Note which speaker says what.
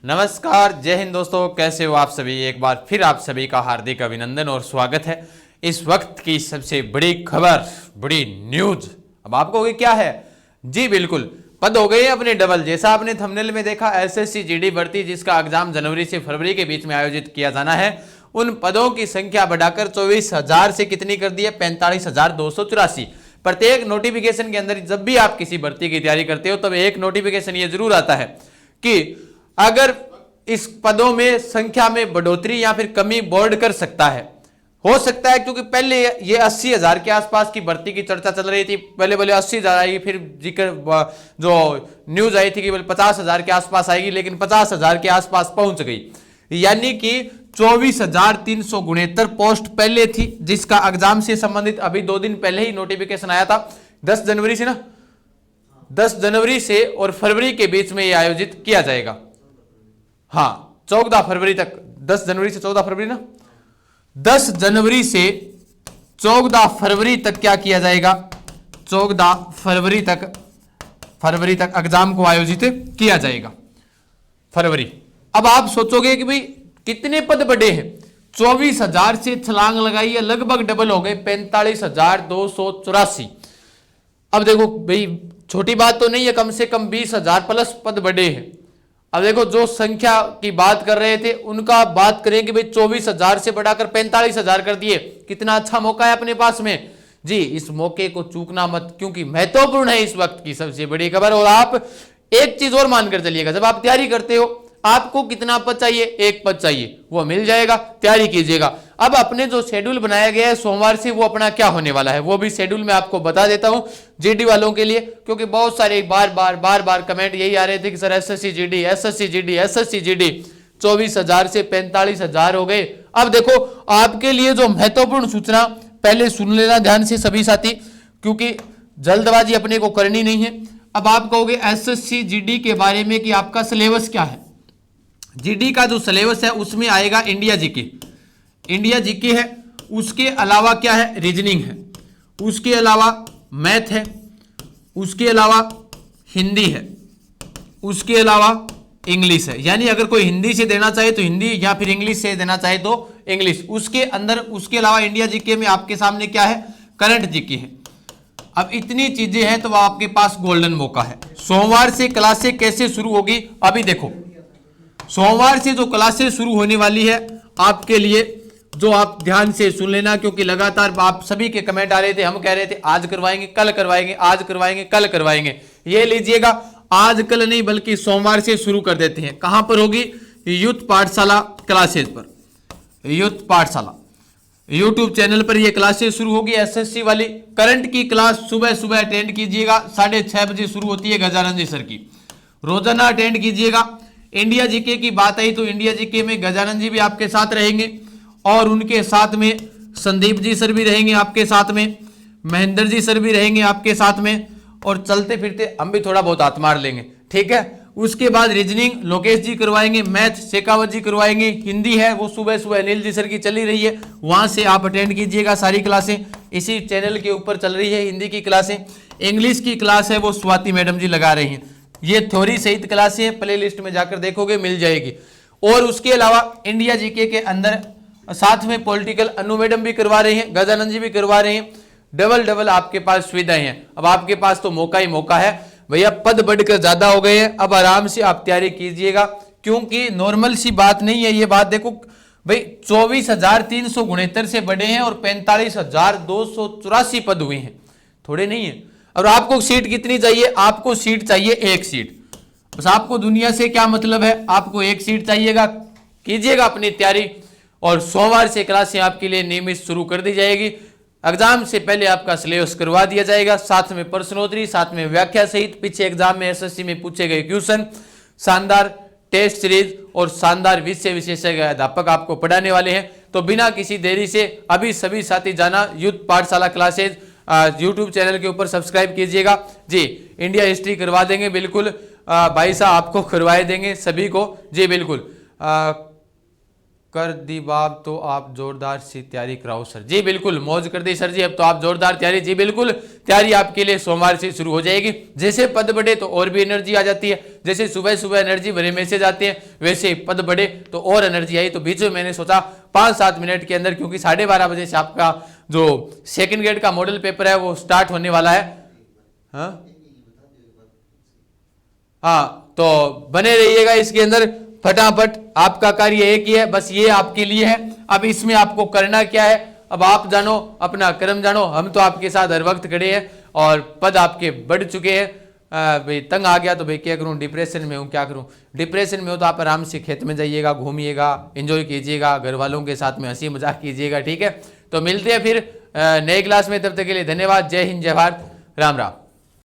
Speaker 1: नमस्कार, जय हिंद दोस्तों। कैसे हो आप सभी? एक बार फिर आप सभी का हार्दिक अभिनंदन और स्वागत है। इस वक्त की सबसे बड़ी खबर, बड़ी न्यूज अब आपको होगी क्या है? जी बिल्कुल, पद हो गए अपने डबल। जैसा आपने थंबनेल में देखा, एसएससी जीडी भर्ती जिसका एग्जाम जनवरी से फरवरी के बीच में आयोजित किया जाना है, उन पदों की संख्या बढ़ाकर 24,000 से कितनी कर दी है? 45,284। प्रत्येक नोटिफिकेशन के अंदर जब भी आप किसी भर्ती की तैयारी करते हो तब एक नोटिफिकेशन ये जरूर आता है कि अगर इस पदों में संख्या में बढ़ोतरी या फिर कमी बोर्ड कर सकता है, हो सकता है, क्योंकि पहले ये 80,000 के आसपास की भर्ती की चर्चा चल रही थी। पहले बोले 80,000 आएगी, फिर जिक्र जो न्यूज आई थी कि बोले 50,000 के आसपास आएगी, लेकिन 50,000 के आसपास पहुंच गई। यानी कि 24,369 पोस्ट पहले थी, जिसका एग्जाम से संबंधित अभी 2 दिन पहले ही नोटिफिकेशन आया था। 10 जनवरी से ना, 10 जनवरी से और फरवरी के बीच में यह आयोजित किया जाएगा। हाँ, 14 फरवरी तक, 10 जनवरी से 14 फरवरी ना, 10 जनवरी से 14 फरवरी तक क्या किया जाएगा? 14 फरवरी तक एग्जाम को आयोजित किया जाएगा। फरवरी। अब आप सोचोगे कि भाई कितने पद बढ़े हैं? 24,000 से छलांग लगाइए, लगभग डबल हो गए, 45,284। अब देखो भाई, छोटी बात तो नहीं है, कम से कम 20,000 प्लस पद बढ़े हैं। अब देखो, जो संख्या की बात कर रहे थे उनका बात करें कि भाई 24,000 से बढ़ाकर 45,000 कर दिए। कितना अच्छा मौका है अपने पास में जी, इस मौके को चूकना मत, क्योंकि महत्वपूर्ण है इस वक्त की सबसे बड़ी खबर। और आप एक चीज और मानकर चलिएगा, जब आप तैयारी करते हो आपको कितना पद चाहिए? 1 पद चाहिए, वो मिल जाएगा, तैयारी कीजिएगा। अब अपने जो शेड्यूल बनाया गया है सोमवार से, वो अपना क्या होने वाला है वो भी शेड्यूल में आपको बता देता हूं जीडी वालों के लिए, क्योंकि बहुत सारे बार बार कमेंट यही आ रहे थे कि सर एसएससी जीडी 24,000 से 45,000 हो गए। अब देखो, आपके लिए जो महत्वपूर्ण सूचना, पहले सुन लेना ध्यान से सभी साथी, क्योंकि जल्दबाजी अपने को करनी नहीं है। अब आप कहोगे एसएससी जीडी के बारे में कि आपका सिलेबस क्या है? जीडी का जो सिलेबस है उसमें आएगा इंडिया जीके है, उसके अलावा क्या है? रीजनिंग है, उसके अलावा मैथ है, उसके अलावा हिंदी है, उसके अलावा इंग्लिश है। यानी अगर कोई हिंदी से देना चाहे तो हिंदी, या फिर इंग्लिश से देना चाहे तो इंग्लिश। उसके अंदर, उसके अलावा इंडिया जीके में आपके सामने क्या है? करंट जीके है। अब इतनी चीजें हैं तो आपके पास गोल्डन मौका है। सोमवार से क्लासें कैसे शुरू होगी? अभी देखो, सोमवार से जो क्लासेस शुरू होने वाली है आपके लिए, जो आप ध्यान से सुन लेना, क्योंकि लगातार आप सभी के कमेंट आ रहे थे, हम कह रहे थे आज करवाएंगे, कल करवाएंगे, आज करवाएंगे, कल करवाएंगे। ये लीजिएगा, आज कल नहीं बल्कि सोमवार से शुरू कर देते हैं। कहां पर होगी? यूथ पाठशाला क्लासेज पर, यूथ पाठशाला यूट्यूब चैनल पर यह क्लासेस शुरू होगी। एसएससी वाली करंट की क्लास सुबह अटेंड कीजिएगा, 6:30 बजे शुरू होती है गजानन जी सर की, रोजाना अटेंड कीजिएगा। इंडिया जीके की बात आई तो इंडिया जीके में गजानन जी भी आपके साथ रहेंगे, और उनके साथ में संदीप जी सर भी रहेंगे आपके साथ में, महेंद्र जी सर भी रहेंगे आपके साथ में, और चलते फिरते हम भी थोड़ा बहुत हाथ मार लेंगे, ठीक है। उसके बाद रीजनिंग लोकेश जी करवाएंगे, मैथ शेखावत जी करवाएंगे, हिंदी है वो सुबह अनिल जी सर की चली रही है, वहां से आप अटेंड कीजिएगा। सारी क्लासें इसी चैनल के ऊपर चल रही है, हिंदी की क्लासें। इंग्लिश की क्लास है वो स्वाति मैडम जी लगा रही हैं। ये थ्योरी सहित क्लासें हैं, प्ले लिस्ट में जाकर देखोगे मिल जाएगी। और उसके अलावा इंडिया जीके के अंदर साथ में पॉलिटिकल अनु मैडम भी करवा रहे हैं, गजानंद जी भी करवा रहे हैं। डबल आपके पास सुविधाएं हैं। अब आपके पास तो मौका ही मौका है भैया, पद बढ़कर ज्यादा हो गए हैं। अब आराम से आप तैयारी कीजिएगा, क्योंकि नॉर्मल सी बात नहीं है ये बात। देखो भाई, 24,369 से बढ़े हैं और 45,284 पद हुए हैं, थोड़े नहीं है। और आपको सीट कितनी चाहिए? आपको सीट चाहिए 1 सीट। बस आपको दुनिया से क्या मतलब है, आपको 1 सीट चाहिएगा। कीजिएगा अपनी तैयारी, और सोमवार से क्लासें आपके लिए नियमित शुरू कर दी जाएगी। एग्जाम से पहले आपका सिलेबस करवा दिया जाएगा, साथ में प्रश्नोत्तरी, साथ में व्याख्या सहित पीछे एग्जाम में एसएससी में पूछे गए क्वेश्चन, शानदार टेस्ट सीरीज और शानदार विषय विशेषज्ञ अध्यापक आपको पढ़ाने वाले हैं। तो बिना किसी देरी से अभी सभी साथी जाना यूथ पाठशाला क्लासेज यूट्यूब चैनल के ऊपर सब्सक्राइब कीजिएगा जी। इंडिया हिस्ट्री करवा देंगे बिल्कुल, भाई साहब आपको करवाए देंगे सभी को जी बिल्कुल। कर दी बाप तो आप जोरदार सी तैयारी कराओ सर। जी बिल्कुल, मौज कर दी सर जी, अब तो आप जोरदार तैयारी। जी बिल्कुल, तैयारी आपके लिए सोमवार से शुरू हो जाएगी। जैसे पद बढ़े तो और भी एनर्जी आ जाती है, जैसे सुबह सुबह एनर्जी भरे मैसेज आते हैं वैसे ही पद बढ़े तो और एनर्जी आई। तो बीच में मैंने सोचा 5-7 मिनट के अंदर, क्योंकि 12:30 बजे से आपका जो सेकेंड ग्रेड का मॉडल पेपर है वो स्टार्ट होने वाला है। हाँ, तो बने रहिएगा इसके अंदर। फटाफट आपका कार्य एक ही है, बस ये आपके लिए है। अब इसमें आपको करना क्या है, अब आप जानो, अपना कर्म जानो। हम तो आपके साथ हर वक्त खड़े हैं और पद आपके बढ़ चुके हैं। भाई तंग आ गया तो भाई क्या करूं, डिप्रेशन में हूं, क्या करूं। डिप्रेशन में हो तो आप आराम से खेत में जाइएगा, घूमिएगा, एंजॉय कीजिएगा, घर वालों के साथ में हंसी मजाक कीजिएगा, ठीक है। तो मिलते हैं फिर नए क्लास में, तब तक के लिए धन्यवाद। जय हिंद, जय भारत, राम राम।